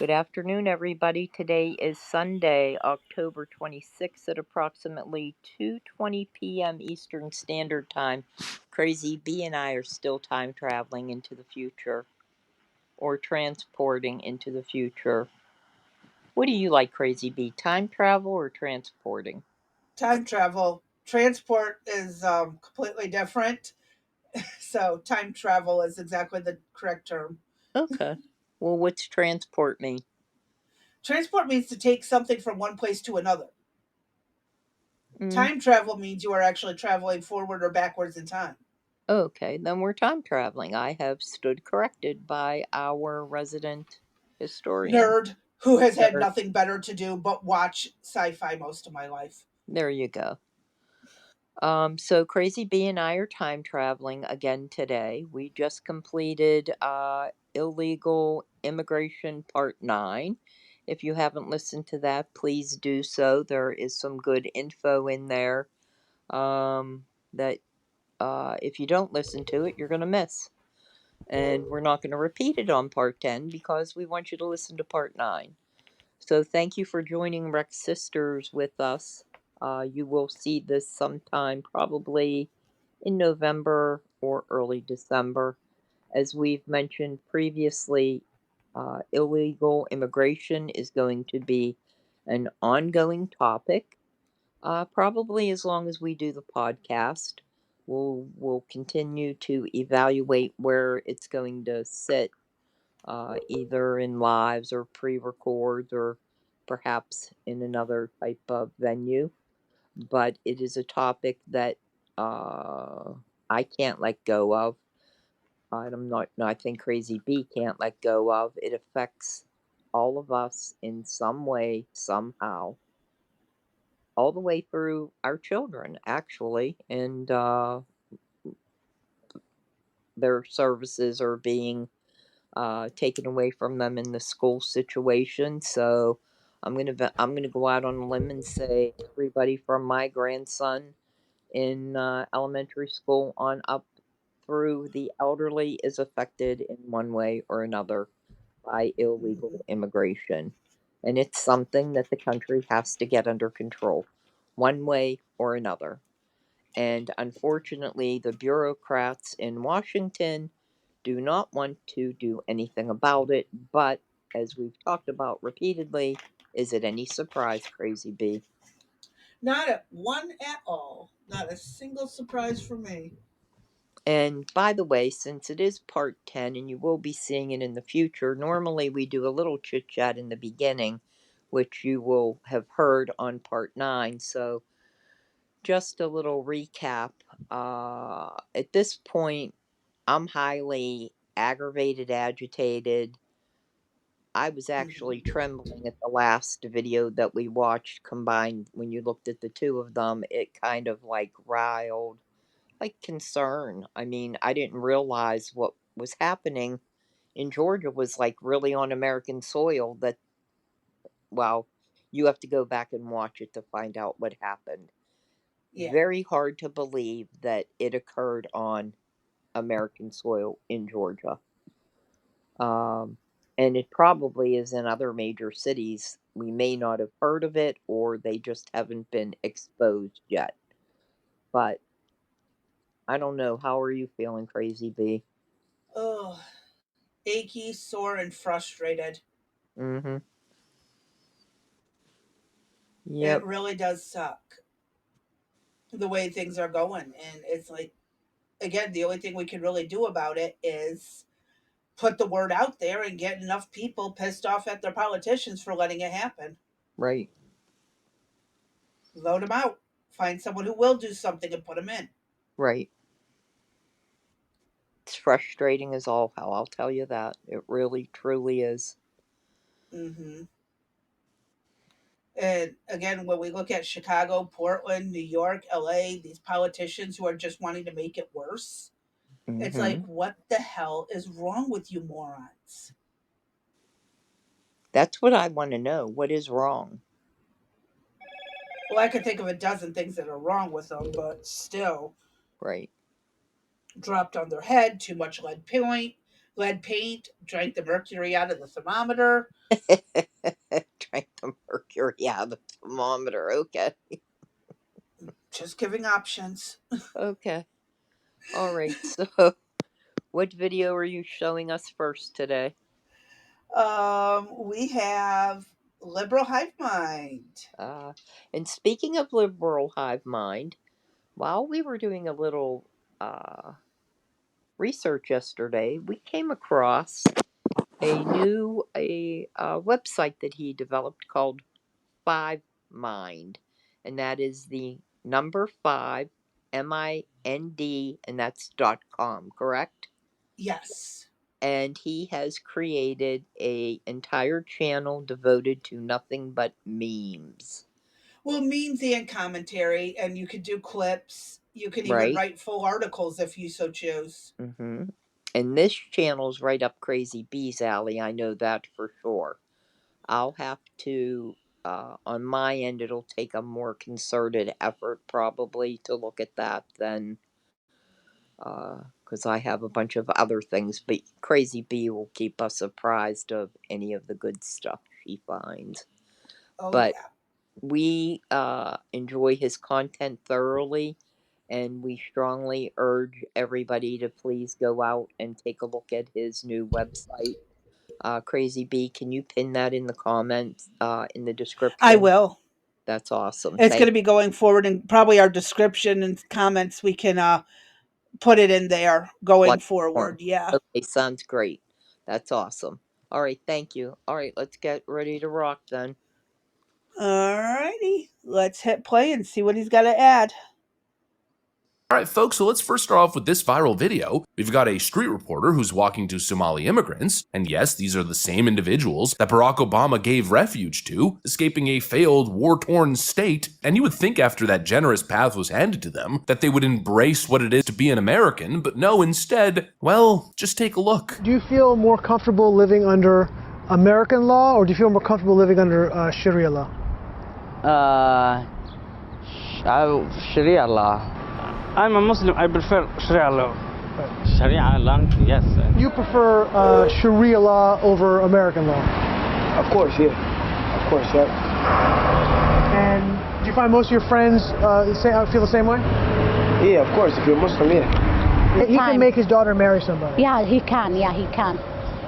Good afternoon, everybody. Today is Sunday, October 26th at approximately 2:20 p.m. Eastern Standard Time. Crazy B and I are still time traveling into the future or transporting into the future. What do you like, Crazy B? Time travel or transporting? Time travel. Transport is completely different. So, time travel is exactly the correct term. Okay. Well, what's transport mean? Transport means to take something from one place to another. Mm, Time travel means you are actually traveling forward or backwards in time. okay, then we're time traveling. I have stood corrected by our resident historian. Nerd who has had Nerd. nothing better to do but watch sci fi most of my life. There you go. So Crazy B and I are time traveling again today. We just completed Illegal Immigration Part 9. If you haven't listened to that, please do so. There is some good info in there that if you don't listen to it, you're going to miss. And we're not going to repeat it on Part 10 because we want you to listen to Part 9. So thank you for joining Rex Sisters with us. You will see this sometime probably in November or early December. As we've mentioned previously, illegal immigration is going to be an ongoing topic, probably as long as we do the podcast. We'll continue to evaluate where it's going to sit, either in lives or pre-records or perhaps in another type of venue. But it is a topic that uh, I can't let go of. I'm not. No, I think Crazy B can't let go of. It affects all of us in some way, somehow, all the way through our children, actually, and their services are being taken away from them in the school situation. So I'm gonna go out on a limb and say everybody from my grandson in elementary school on up through the elderly is affected in one way or another by illegal Mhm. immigration, and it's something that the country has to get under control, one way or another. And unfortunately, the bureaucrats in Washington do not want to do anything about it. But as we've talked about repeatedly, is it any surprise, Crazy B? Not a one at all. Not a single surprise for me. And by the way, since it is part 10 and you will be seeing it in the future, normally we do a little chit chat in the beginning, which you will have heard on part 9. So just a little recap. At this point, I'm highly aggravated, agitated. I was actually Mhm. trembling at the last video that we watched combined. When you looked at the two of them, it kind of like riled, like concern. I mean, I didn't realize what was happening in Georgia was like really on American soil. That, well, you have to go back and watch it to find out what happened. Yeah. Very hard to believe that it occurred on American soil in Georgia. Um, and it probably is in other major cities. We may not have heard of it, or they just haven't been exposed yet. But I don't know. How are you feeling, Crazy B? Ugh. Achy, sore, and frustrated. Mm-hmm. It Yep. really does suck the way things are going. And it's like, again, the only thing we can really do about it is put the word out there and get enough people pissed off at their politicians for letting it happen. Right. Vote them out. Find someone who will do something and put them in. Right. It's frustrating as all hell. I'll tell you that. It really, truly is. Hmm. And again, when we look at Chicago, Portland, New York, LA, these politicians who are just wanting to make it worse, it's Mm-hmm. like, what the hell is wrong with you morons? That's what I want to know. What is wrong? Well, I could think of a dozen things that are wrong with them, but still, Right. dropped on their head, too much lead paint, lead paint, drank the mercury out of the thermometer. Drank the mercury out of the thermometer. Okay. Just giving options. Okay. All right. So, what video are you showing us first today? We have liberal hive mind. Uh, and speaking of liberal hive mind, while we were doing a little research yesterday, we came across a website that he developed called Five Mind, and that is the number five MIND, and that's .com, correct? Yes. And he has created a entire channel devoted to nothing but memes, Well, memes and commentary, and you could do clips. You can even right? write full articles if you so choose. Mm-hmm. And this channel's right up Crazy Bee's alley. I know that for sure. I'll have to, on my end, it'll take a more concerted effort probably to look at that than, because I have a bunch of other things. But Crazy Bee will keep us apprised of any of the good stuff she finds. Oh, But yeah. we enjoy his content thoroughly, and we strongly urge everybody to please go out and take a look at his new website. Crazy Bee, can you pin that in the comments, in the I description? will. That's awesome. It's going Thank to be going forward, and probably our description and comments, we can put it in there going like form. forward. Yeah. Okay, sounds great. That's awesome. All right, thank you. All right, let's get ready to rock then. All righty. Let's hit play and see what he's got to add. All right, folks, so let's first start off with this viral video. We've got a street reporter who's walking to Somali immigrants, and yes, these are the same individuals that Barack Obama gave refuge to, escaping a failed, war-torn state, and you would think after that generous path was handed to them that they would embrace what it is to be an American, but no, instead, well, just take a look. Do you feel more comfortable living under American law, or do you feel more comfortable living under Sharia law? Sharia law. I'm a Muslim. I prefer Sharia law. Sharia law, yes. You prefer Sharia law over American law? Of course, yeah. Of course, yeah. And do you find most of your friends feel the same way? Yeah, of course. If you're Muslim, yeah. He can make his daughter marry somebody. Yeah, he can. Yeah, he can.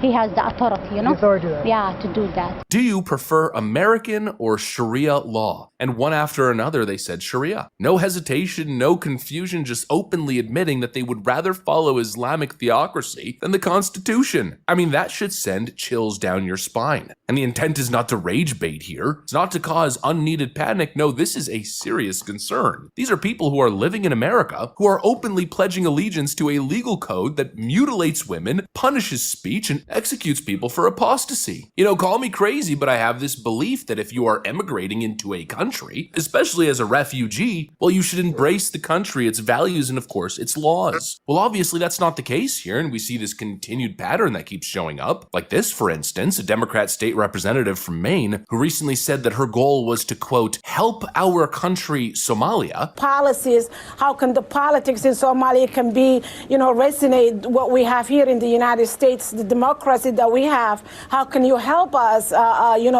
He has the authority, you know? The authority to do that. Yeah, to do that. Do you prefer American or Sharia law? And one after another, they said Sharia. No hesitation, no confusion, just openly admitting that they would rather follow Islamic theocracy than the Constitution. I mean, that should send chills down your spine. And the intent is not to rage bait here. It's not to cause unneeded panic. No, this is a serious concern. These are people who are living in America who are openly pledging allegiance to a legal code that mutilates women, punishes speech, and executes people for apostasy. You know, call me crazy, but I have this belief that if you are emigrating into a country, especially as a refugee, well, you should embrace the country, its values, and of course, its laws. Well, obviously, that's not the case here, and we see this continued pattern that keeps showing up. Like this, for instance, a Democrat state representative from Maine who recently said that her goal was to, quote, help our country, Somalia. Policies, how can the politics in Somalia can be, resonate what we have here in the United States, the democracy that we have. How can you help us,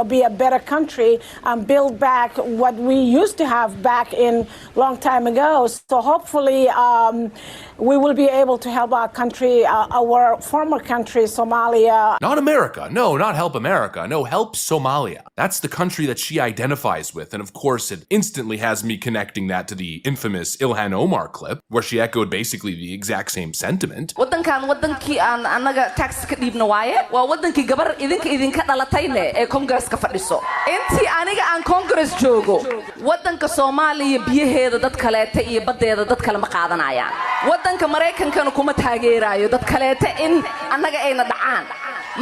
be a better country and build back what we used to have back in long time ago? So hopefully we will be able to help our country, our former country, Somalia. Not America. No, not help America. No, help Somalia. That's the country that she identifies with. And of course, it instantly has me connecting that to the infamous Ilhan Omar clip, where she echoed basically the exact same sentiment. wadankii aan anaga tax ka dhiibno waaye waa wadankii gabar idinka dhalatay leh ee Congress ka fadhiso intii aniga aan Congress joogo wadanka Soomaaliya biyaheeda dad kaleete iyo badeeda dad kale ma qaadanayaan wadanka Mareykankana kuma taageerayo dad kaleete in anaga ayna dhacaan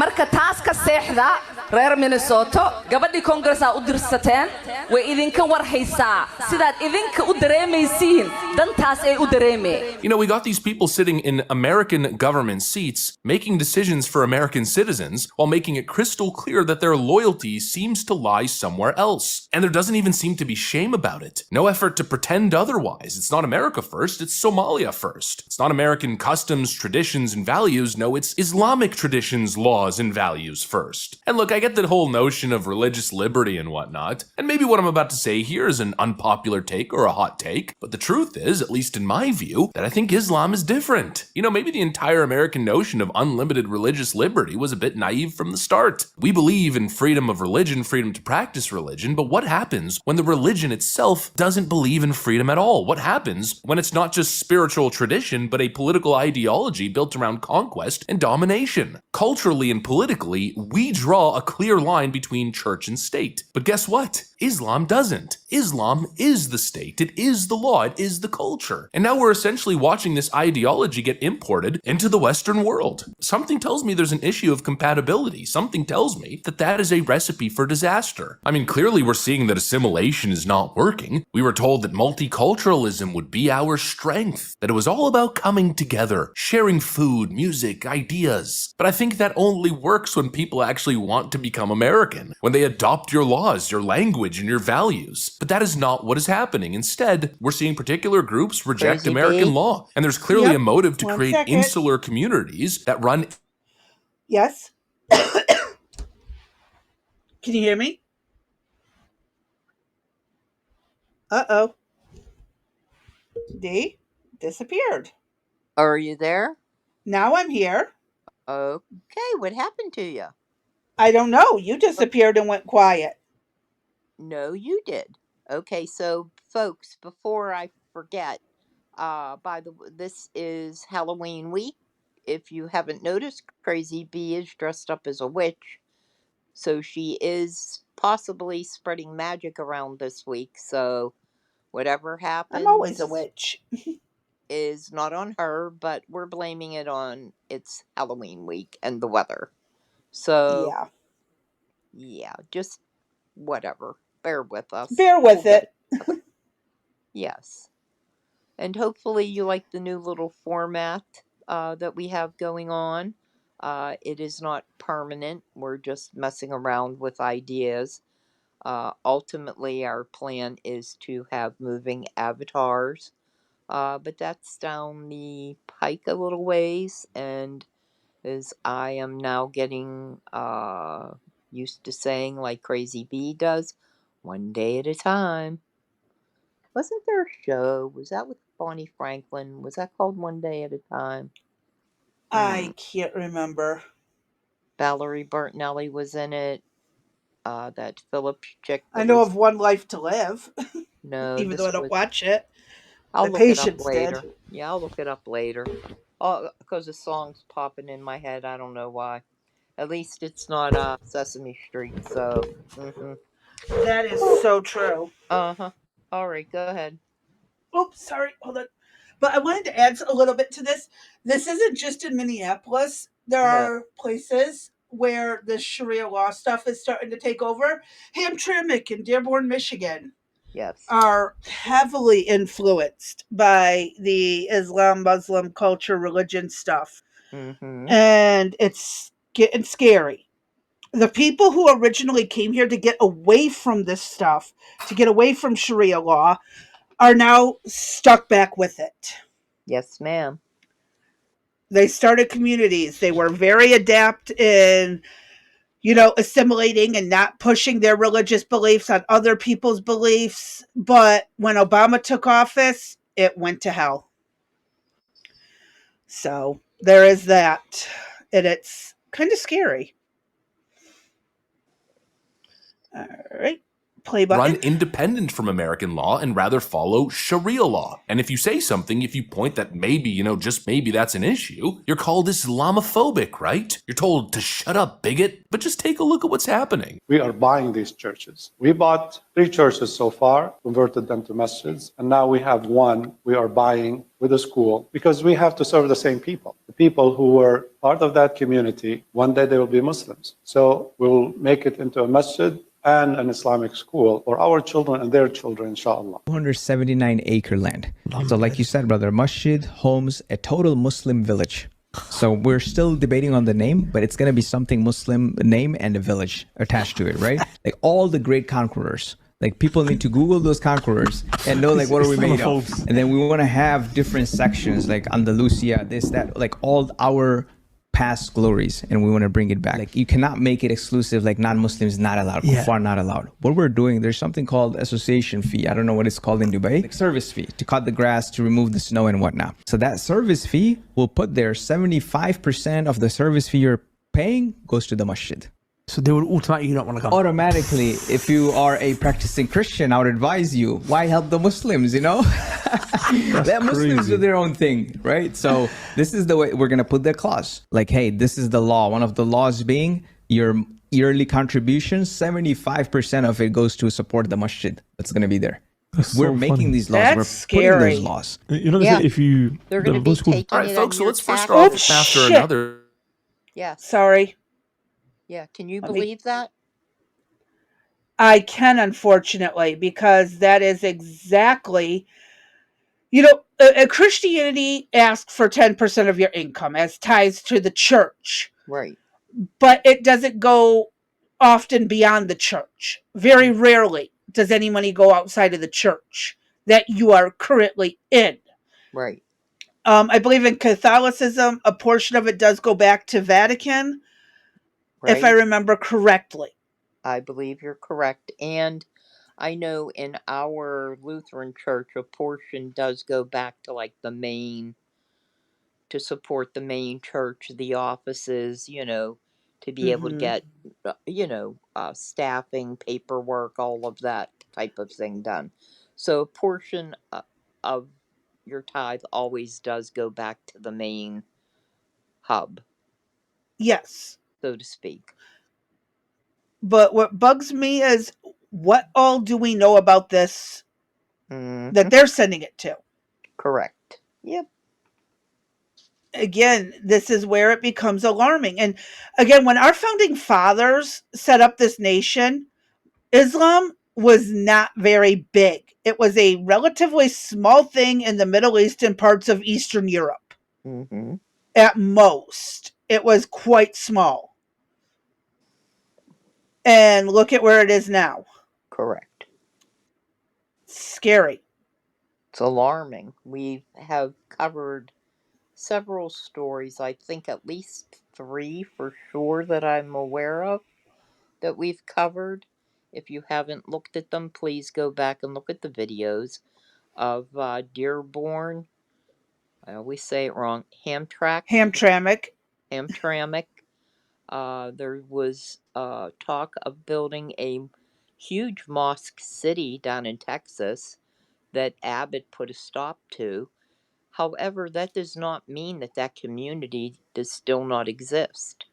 marka taas ka seexda reer Minnesota gabadhii Congress-a u dirsateen way idinka war haysaa sidaad idinka u dareemaysiin dantaas ay u dareemeen. You know, we got these people sitting in American government seats making decisions for American citizens while making it crystal clear that their loyalty seems to lie somewhere else. And there doesn't even seem to be shame about it. No effort to pretend otherwise. It's not America first, it's Somalia first. It's not American customs, traditions, and values. No, it's Islamic traditions, laws, and values first. And look, I get the whole notion of religious liberty and whatnot, and maybe what I'm about to say here is an unpopular take or a hot take, but the truth is, at least in my view, that I think Islam is different. You know, maybe the entire American notion of unlimited religious liberty was a bit naive from the start. We believe in freedom of religion, freedom to practice religion, but what happens when the religion itself doesn't believe in freedom at all? What happens when it's not just spiritual tradition, but a political ideology built around conquest and domination? Culturally and politically, we draw a clear line between church and state. But guess what? Islam doesn't. Islam is the state, it is the law, it is the culture. And now we're essentially watching this ideology get imported into the Western world. Something tells me there's an issue of compatibility. Something tells me that that is a recipe for disaster. I mean, clearly we're seeing that assimilation is not working. We were told that multiculturalism would be our strength, that it was all about coming together, sharing food, music, ideas. But I think that only works when people actually want to become American, when they adopt your laws, your language, and your values. But that is not what is happening. Instead, we're seeing particular groups reject Crazy American B. law. And there's clearly Yep. a motive to One create second. insular communities that run. Yes. Can you hear me? Uh-oh. D disappeared. Are you there? Now I'm here. Okay, what happened to you? I don't know. You disappeared and went quiet. No, you did. Okay, so folks, before I forget, this is Halloween week. If you haven't noticed, Crazy Bee is dressed up as a witch. So she is possibly spreading magic around this week. So whatever I'm always a happens witch. is not on her, but we're blaming it on it's Halloween week and the weather. So Yeah. yeah, just whatever. Bear with us. Bear We'll with get it. it together. Yes. And hopefully you like the new little format that we have going on. It is not permanent. We're just messing around with ideas. Ultimately, our plan is to have moving avatars, but that's down the pike a little ways. And as I am now getting used to saying, like Crazy Bee does, one day at a time. Wasn't there a show? Was that with Bonnie Franklin? Was that called One Day at a Time? Hmm. I can't remember. Valerie Bertinelli was in it. That Phillips chick I that know was. of One Life to Live, No, even though this I don't was. watch it. I'll The look it up patients did. later. Yeah, I'll look it up later. Oh, because the song's popping in my head. I don't know why. At least it's not Sesame Street. So. Mhm. That is so true. Uh huh. All right, go ahead. Oops, sorry. Hold on. But I wanted to add a little bit to this. This isn't just in Minneapolis. There No. are places where the Sharia law stuff is starting to take over. Hamtramck in Dearborn, Michigan Yes. are heavily influenced by the Islam, Muslim culture, religion stuff. Mhm. And it's getting scary. The people who originally came here to get away from this stuff, to get away from Sharia law, are now stuck back with it. Yes, ma'am. They started communities. They were very adept in, assimilating and not pushing their religious beliefs on other people's beliefs. But when Obama took office, it went to hell. So there is that. And it's kind of scary. All right. Play run button. independent from American law and rather follow Sharia law. And if you say something, if you point that maybe, just maybe that's an issue, you're called Islamophobic, right? You're told to shut up, bigot. But just take a look at what's happening. We are buying these churches. We bought 3 churches so far, converted them to masjids, and now we have one we are buying with a school because we have to serve the same people. The people who were part of that community, one day they will be Muslims. So we'll make it into a masjid and an Islamic school for our children and their children, inshallah. 279-acre land. So like you said, brother, masjid, homes, a total Muslim village. So we're still debating on the name, but it's going to be something Muslim name and a village attached to it, right? Like all the great conquerors. Like people need to Google those conquerors and know like what are we made of. And then we want to have different sections like Andalusia, this, that, like all our past glories, and we want to bring it back. Like you cannot make it exclusive, like non-Muslims not allowed, kuffar not allowed. What we're doing, there's something called association fee. I don't know what it's called in Dubai. Like service fee to cut the grass, to remove the snow and whatnot. So that service fee will put there 75% of the service fee you're paying goes to the masjid. So they will automatically not want to come. Automatically, if you are a practicing Christian, I would advise you, why help the Muslims, Let Muslims do their own thing, right? So this is the way we're going to put the clause. Like, hey, this is the law. One of the laws being your yearly contribution, 75% of it goes to support the masjid. That's going to be there. We're making these laws. That's we're scary. putting those laws. If you... They're going to be taking All right, it folks, on so your let's first tax. off after another. Yeah. Sorry. Yeah. Can you believe that? I can, unfortunately, because that is exactly, Christianity asks for 10% of your income as ties to the church. Right. But it doesn't go often beyond the church. Very rarely does any money go outside of the church that you are currently in. Right. I believe in Catholicism, a portion of it does go back to Vatican, if I remember correctly. I believe you're correct. And I know in our Lutheran church, a portion does go back to like to support the main church, the offices, to be able to get, staffing, paperwork, all of that type of thing done. So a portion of your tithe always does go back to the main hub. Yes. So to speak. But what bugs me is what all do we know about this that they're sending it to? Correct. Yep. Again, this is where it becomes alarming. And again, when our founding fathers set up this nation, Islam was not very big. It was a relatively small thing in the Middle East and parts of Eastern Europe. Mm-hmm. At most, it was quite small. And look at where it is now. Correct. Scary. It's alarming. We have covered several stories, I think at least 3 for sure that I'm aware of that we've covered. If you haven't looked at them, please go back and look at the videos of Dearborn. I always say it wrong. Hamtramck. There was talk of building a huge mosque city down in Texas that Abbott put a stop to. However, that does not mean that community does still not exist.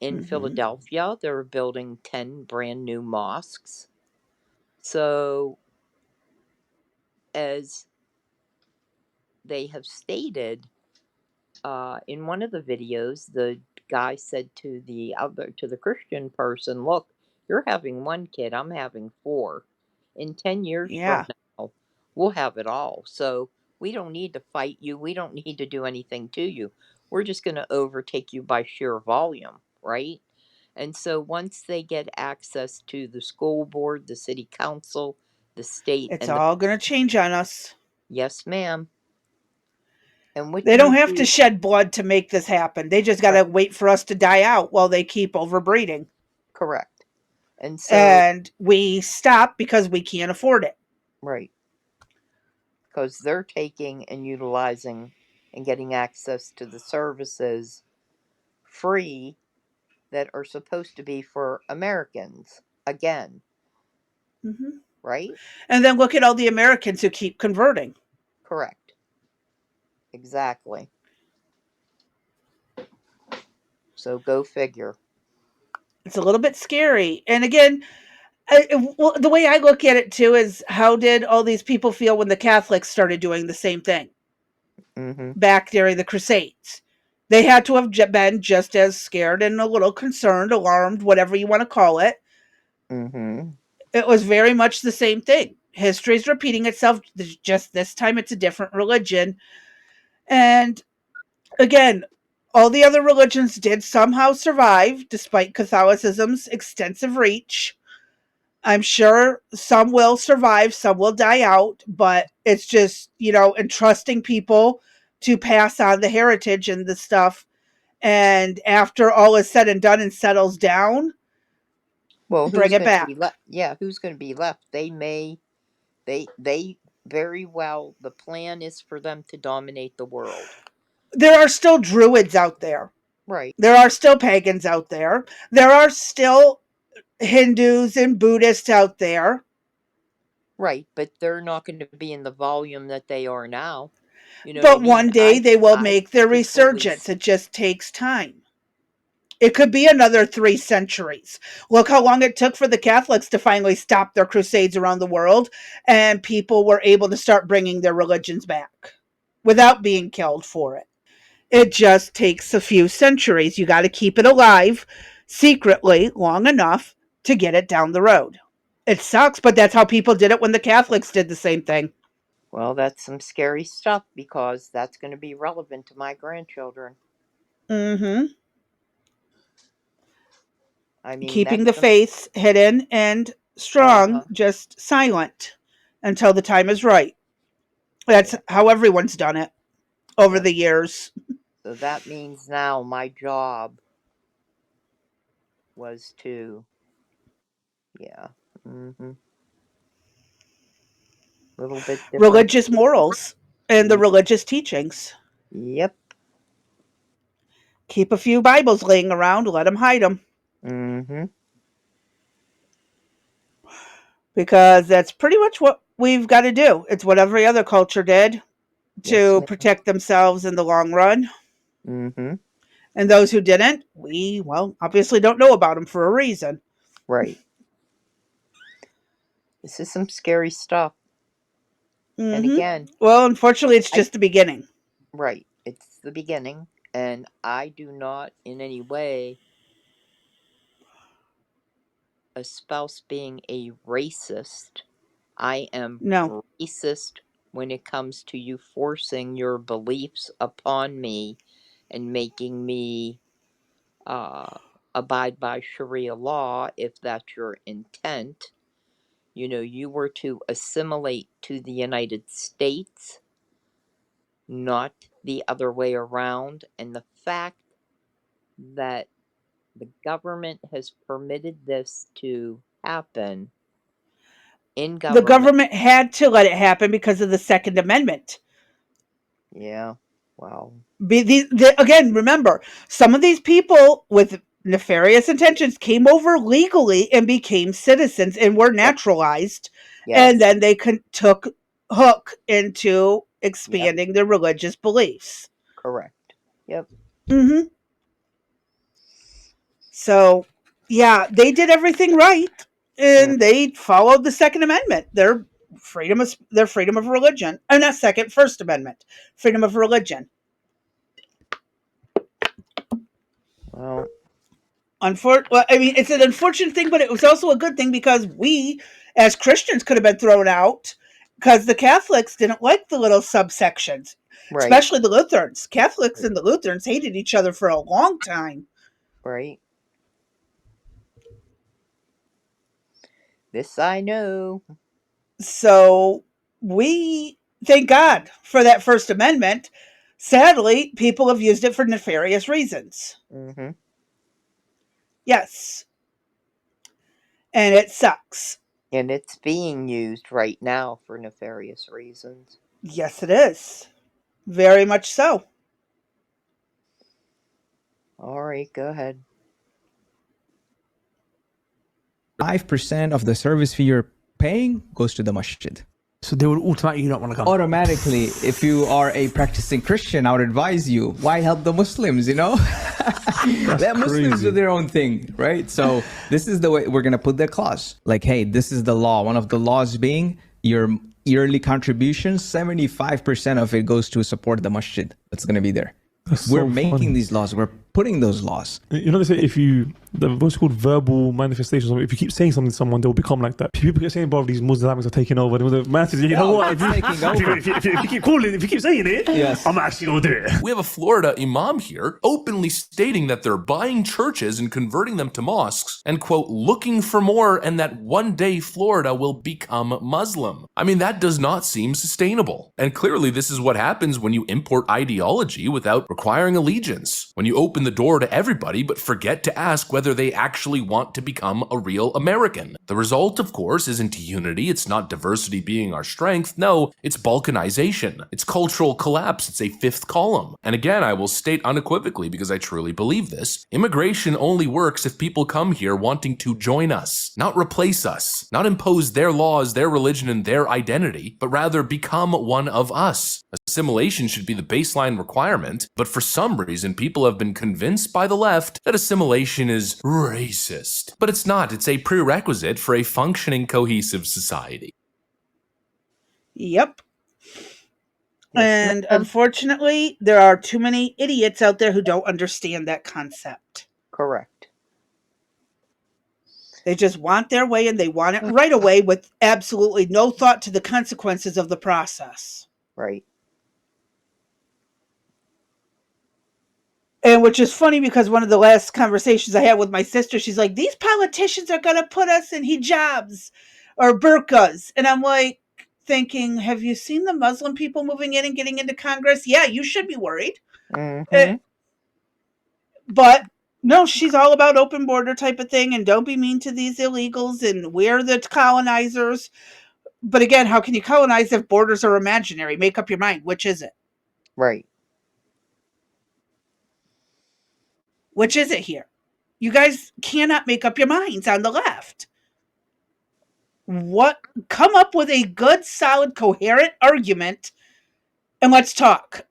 In Philadelphia, they're building 10 brand new mosques. So, as they have stated in one of the videos, the guy said to the Christian person, "Look, you're having 1 kid, I'm having 4. In 10 years from now, we'll have it all. So we don't need to fight you. We don't need to do anything to you. We're just going to overtake you by sheer volume, right?" And so once they get access to the school board, the city council, the state, it's all going to change on us. Yes, ma'am. And what they don't have to shed blood to make this happen. They just got to wait for us to die out while they keep overbreeding. Correct. And we stop because we can't afford it. Right. Because they're taking and utilizing and getting access to the services free that are supposed to be for Americans. Again, right? And then look at all the Americans who keep converting. Correct. Exactly. So go figure. It's a little bit scary. And again, well, the way I look at it too is how did all these people feel when the Catholics started doing the same thing back during the Crusades? They had to have been just as scared and a little concerned, alarmed, whatever you want to call it. It was very much the same thing. History's repeating itself, just this time it's a different religion. And again, all the other religions did somehow survive despite Catholicism's extensive reach. I'm sure some will survive, some will die out, but it's just, entrusting people to pass on the heritage and the stuff. And after all is said and done and settles down, Well, bring who's it going to be back. left? Yeah, who's going to be left? They very well, the plan is for them to dominate the world. There are still druids out there. Right. There are still pagans out there. There are still Hindus and Buddhists out there. Right, but they're not going to be in the volume that they are now. You know what I But mean? one day they will I make their truthfully, resurgence. It just takes time. It could be another 3 centuries. Look how long it took for the Catholics to finally stop their crusades around the world, and people were able to start bringing their religions back without being killed for it. It just takes a few centuries. You got to keep it alive secretly long enough to get it down the road. It sucks, but that's how people did it when the Catholics did the same thing. well, that's some scary stuff because that's going to be relevant to my grandchildren. Mm-hmm. I mean, Keeping that's the some. faith hidden and Uh strong, huh. just silent until the time is right. That's Yeah. how everyone's done it over Yep. the years. So that means now my job was to, yeah, little bit different. Religious morals and the Yep. religious teachings. Yep. Keep a few Bibles laying around, let them hide them. Mm-hmm. Because that's pretty much what we've got to do. It's what every other culture did Yes, to ma'am. protect themselves in the long run. Mm-hmm. And those who didn't, we, well, obviously don't know about them for a reason. Right. This is some scary stuff. And Mm-hmm. again, Well, unfortunately, it's I just the beginning. right. It's the beginning, and I do not in any way espouse being a racist. I am No. racist when it comes to you forcing your beliefs upon me and making me uh, abide by Sharia law if that's your intent. You know, you were to assimilate to the United States, not the other way around. And the fact that the government has permitted this to happen in The government. government had to let it happen because of the Second Amendment. Yeah, well, Again, remember, some of these people with nefarious intentions came over legally and became citizens and were yep, naturalized, and yes, then they took hook into yep, expanding their religious beliefs. correct. Yep, Hmm. So, yeah, they did everything right, mm, and they followed the Second Amendment. Their freedom of religion, and not First Amendment, freedom of religion. well, Well, I mean, it's an unfortunate thing, but it was also a good thing because we, as Christians, could have been thrown out because the Catholics didn't like the little subsections, right, especially the Lutherans. Catholics and the Lutherans hated each other for a long time. right. This I know. So we thank God for that First Amendment. Sadly, people have used it for nefarious reasons. Mm-hmm. Yes. And it sucks. And it's being used right now for nefarious reasons. Yes, it is. Very much so. All right, go ahead. 5% of the service fee you're paying goes to the masjid. So they would automatically not want to come. Automatically, if you are a practicing Christian, I would advise you, why help the Muslims, you know? Let Muslims do their own thing, right? So this is the way we're going to put the clause. Like, hey, this is the law. One of the laws being your yearly contribution, 75% of it goes to support the masjid that's going to be there. We're making these laws. We're putting those laws. You know, they say what's called verbal manifestations. If you keep saying something to someone, they'll become like that. People keep saying, bro, these Muslims are taking over. The masses, you know what? If you keep calling, if you keep saying it, yes, I'm actually going to do it. We have a Florida imam here openly stating that they're buying churches and converting them to mosques and, quote, looking for more and that one day Florida will become Muslim. I mean, that does not seem sustainable. And clearly this is what happens when you import ideology without requiring allegiance. When you open the door to everybody but forget to ask whether they actually want to become a real American. The result, of course, isn't unity. It's not diversity being our strength. No, it's balkanization. It's cultural collapse. It's a fifth column. And again, I will state unequivocally, because I truly believe this, immigration only works if people come here wanting to join us, not replace us, not impose their laws, their religion, and their identity, but rather become one of us. Assimilation should be the baseline requirement, but for some reason, people have been convinced by the left that assimilation is racist. But it's not. It's a prerequisite for a functioning, cohesive society. Yep. And unfortunately, there are too many idiots out there who don't understand that concept. Correct. They just want their way and they want it right away with absolutely no thought to the consequences of the process. Right. And which is funny because one of the last conversations I had with my sister, she's like, these politicians are going to put us in hijabs or burqas. And I'm like thinking, have you seen the Muslim people moving in and getting into Congress? Yeah, you should be worried. Mm-hmm. But no, she's all about open border type of thing. And don't be mean to these illegals. And we're the colonizers. But again, how can you colonize if borders are imaginary? Make up your mind. Which is it? Right. Which is it here? You guys cannot make up your minds on the left. What? Come up with a good, solid, coherent argument and let's talk.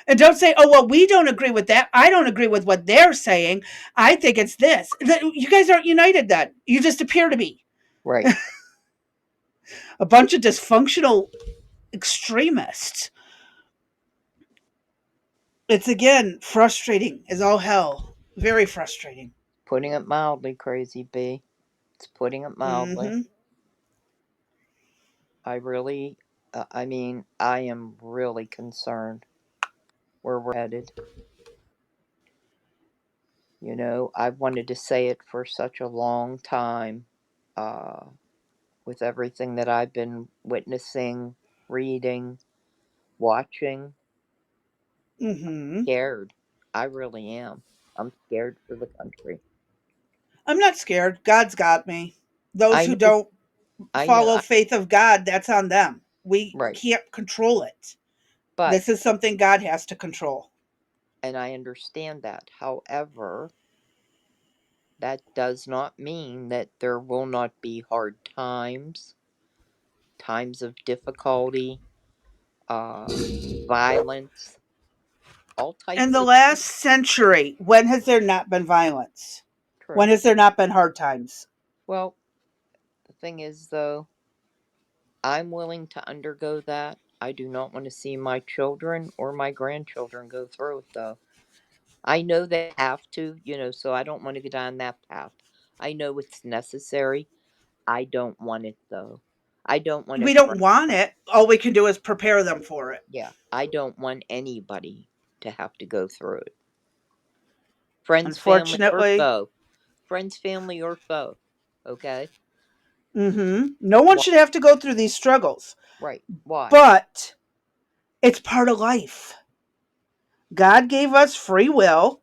And don't say, oh, well, we don't agree with that. I don't agree with what they're saying. I think it's this. You guys aren't united then. You just appear to be. Right. A bunch of dysfunctional extremists. It's, again, frustrating as all hell. Very frustrating. Putting it mildly, Crazy B. It's putting it mildly. Mm-hmm. I am really concerned where we're headed. You know, I've wanted to say it for such a long time, with everything that I've been witnessing, reading, watching. Mm-hmm. Scared. I really am. I'm scared for the country. I'm not scared. God's got me. Those who don't follow faith of God, that's on them. We can't control it. But this is something God has to control. And I understand that. However, that does not mean that there will not be hard times, times of difficulty, violence, all types. In the last century, when has there not been violence? True. When has there not been hard times? Well, the thing is, though, I'm willing to undergo that. I do not want to see my children or my grandchildren go through it, though. I know they have to, so I don't want to go down that path. I know it's necessary. I don't want it, though. I don't want it. We don't want it. All we can do is prepare them for it. Yeah. I don't want anybody to have to go through it. Friends, family, or foe. Friends, family, or foe. Okay? Mm-hmm. No one should have to go through these struggles. Right. Why? But it's part of life. God gave us free will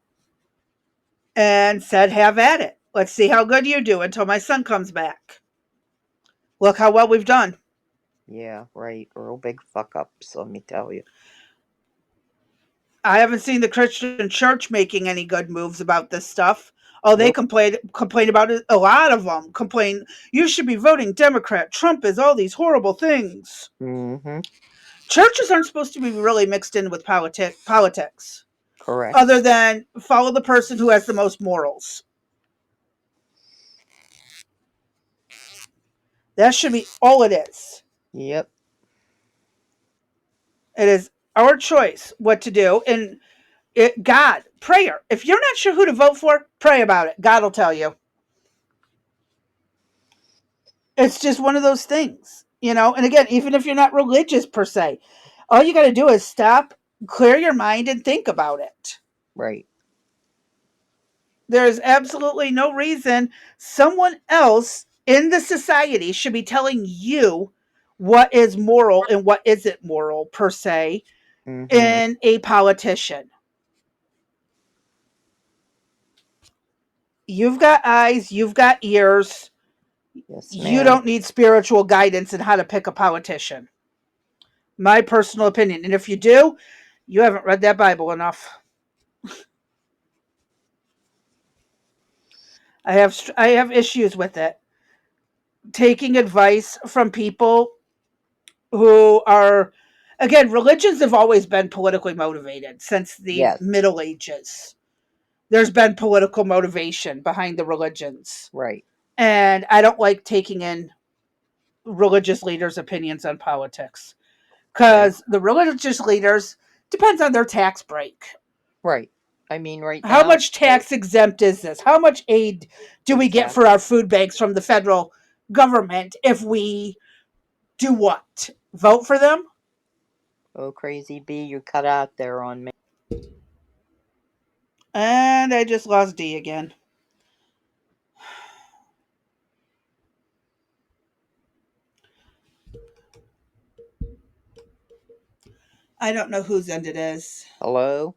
and said, have at it. Let's see how good you do until my son comes back. Look how well we've done. Yeah, right. Real big fuck ups, let me tell you. I haven't seen the Christian church making any good moves about this stuff. Oh, they Yep. complain about it. A lot of them complain. You should be voting Democrat. Trump is all these horrible things. Mm-hmm. Churches aren't supposed to be really mixed in with politics, Correct. other than follow the person who has the most morals. That should be all it is. Yep. It is our choice what to do. And God, prayer. If you're not sure who to vote for, pray about it. God will tell you. It's just one of those things, And again, even if you're not religious per se, all you got to do is stop, clear your mind, and think about it. Right. There's absolutely no reason someone else in the society should be telling you what is moral and what isn't moral per se Mm-hmm. in a politician. You've got eyes, you've got ears. Yes, You ma'am. don't need spiritual guidance in how to pick a politician. My personal opinion. And if you do, you haven't read that Bible enough. I have issues with it. Taking advice from people who are, again, religions have always been politically motivated since the Yes. Middle Ages. There's been political motivation behind the religions. Right. And I don't like taking in religious leaders' opinions on politics, Right. because the religious leaders depends on their tax break. Right. I mean, right How now, much tax exempt is this? How much aid do we get for exactly. our food banks from the federal government if we do what? Vote for them? Oh, crazy bee, you cut out there on me. And I just lost D again. I don't know whose end it is. Hello?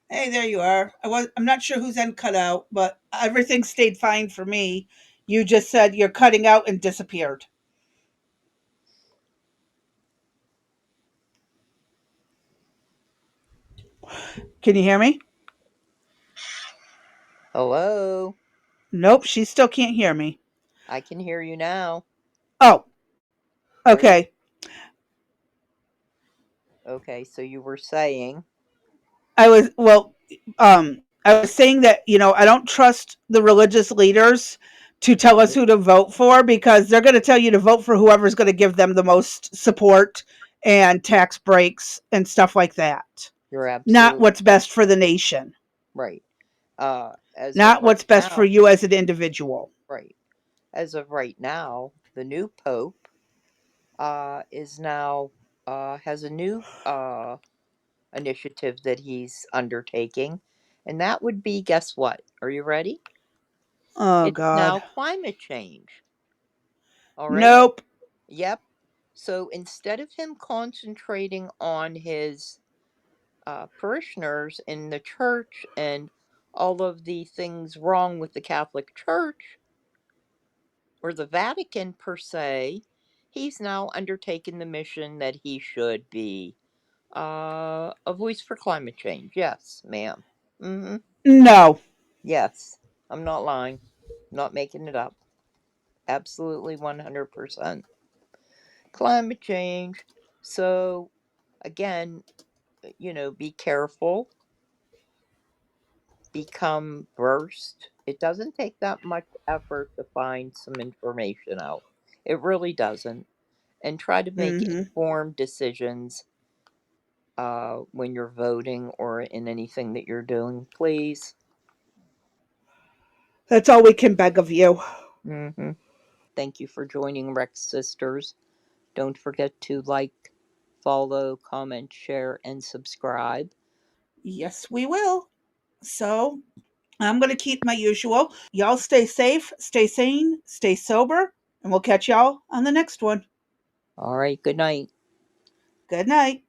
Hey, there you are. I'm not sure whose end cut out, but everything stayed fine for me. You just said you're cutting out and disappeared. Can you hear me? Hello? Nope, she still can't hear me. I can hear you now. Oh, There you okay. Okay, so you were saying I was saying that, I don't trust the religious leaders to tell us who to vote for, because they're going to tell you to vote for whoever's going to give them the most support and tax breaks and stuff like that. you're Not absolutely what's best for the nation. right. As of Not right what's best for now, you as an individual. right. As of right now, the new pope is now has a new initiative that he's undertaking, and that would be, guess what? Are you ready? Oh, It's now God. climate change. All right? Nope. Yep. So instead of him concentrating on his parishioners in the church and all of the things wrong with the Catholic Church or the Vatican per se, he's now undertaken the mission that he should be a voice for climate change. Yes, ma'am. Mm-hmm. No. Yes. I'm not lying. Not making it up. Absolutely 100%. Climate change. So, again, be careful, become versed. It doesn't take that much effort to find some information out. It really doesn't. And try to make Mm-hmm. informed decisions when you're voting or in anything that you're doing, please. That's all we can beg of you. Hmm. Thank you for joining Rex Sisters. Don't forget to like, follow, comment, share, and subscribe. Yes, we will. So I'm going to keep my usual. Y'all stay safe, stay sane, stay sober, and we'll catch y'all on the next one. All right, good night. Good night.